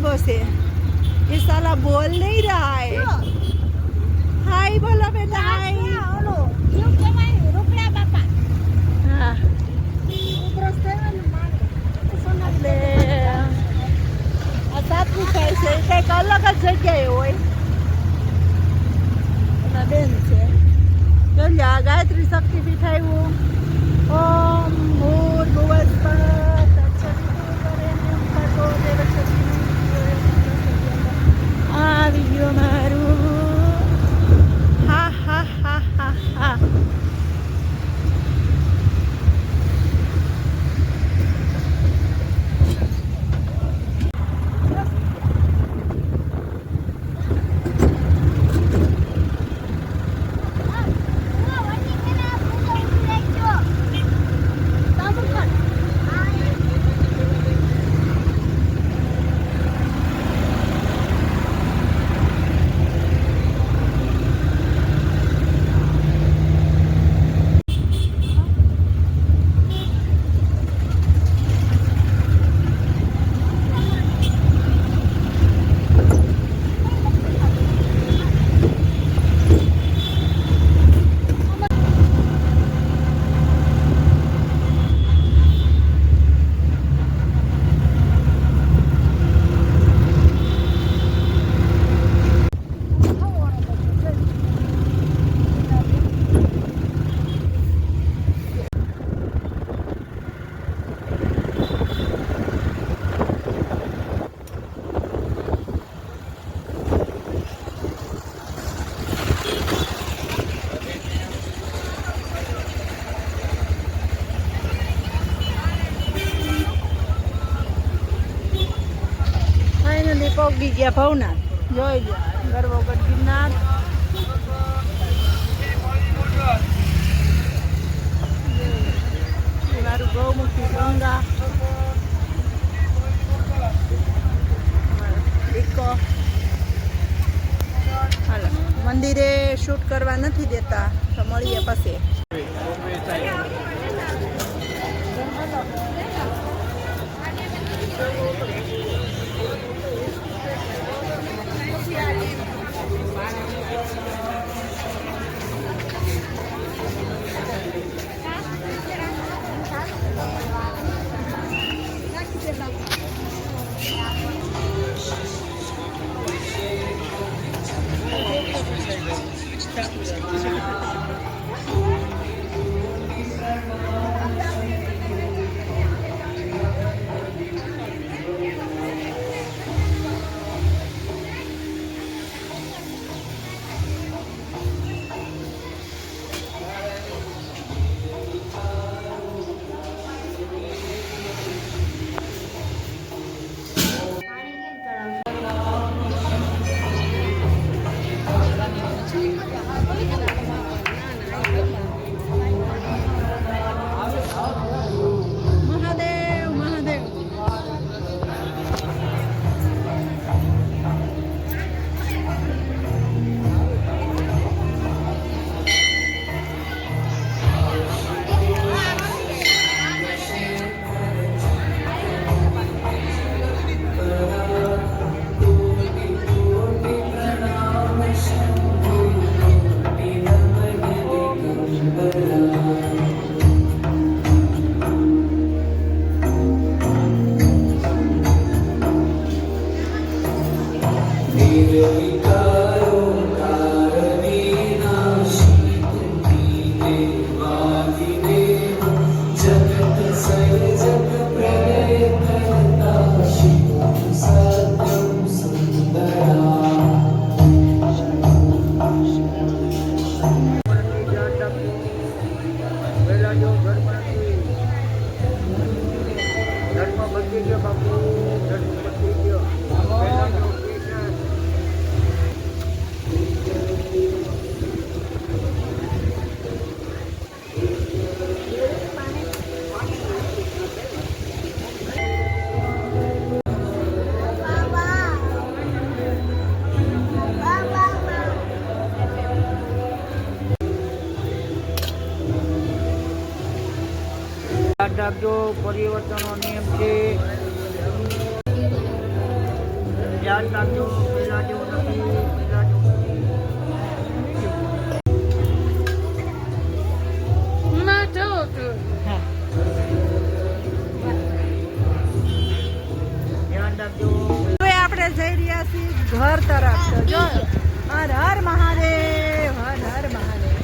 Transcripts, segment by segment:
लांबो से ये साला बोल नहीं रहा है हाय बोलो बेटा हाय हाँ એટલે આ સાચું થાય છે કંઈક અલગ જ જગ્યાએ હોય એના બેન છે જોઈ આ ગાયત્રી શક્તિપીઠ આવ્યું ઓમ ભૂર્ભુવસ્સઃ આ વિડીયો મારું હા હા હા હા હા પોગી ગયા ભવનાથ જોઈ લો ગરવોગઢ ગિરનાર મારું ગૌમુખી ગંગા હાલો મંદિરે શૂટ કરવા નથી દેતા તો મળીએ પછી રાખજો, પરિવર્તનનો નિયમ છે. ધ્યાન રાખજો, પેલા જેવું નથી, પેલા જેવું નથી. હા. ધ્યાન રાખજો. હવે આપણે જઈ રહ્યા છીએ ઘર તરફ. તો જો હર હર મહાદેવ, હર હર મહાદેવ.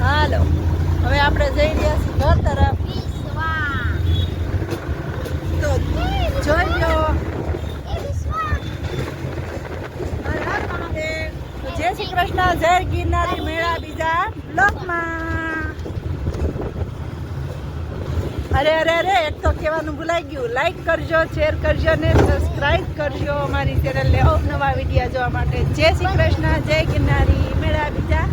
હાલો હવે આપણે જઈ રહ્યા છીએ ઘર તરફ. તો જોઈ લો. હર હર મહાદેવ. તો જય શ્રી કૃષ્ણ. જય ગિરનારી મેળા બીજા બ્લોકમાં. અરે અરે અરે એક તો કહેવાનું ભૂલાઈ ગયું, લાઈક કરજો, શેર કરજો ને સબસ્ક્રાઈબ કરજો અમારી ચેનલને અવનવા વિડીયો જોવા માટે. જય શ્રી કૃષ્ણ. જય ગિરનારી મેળા બીજા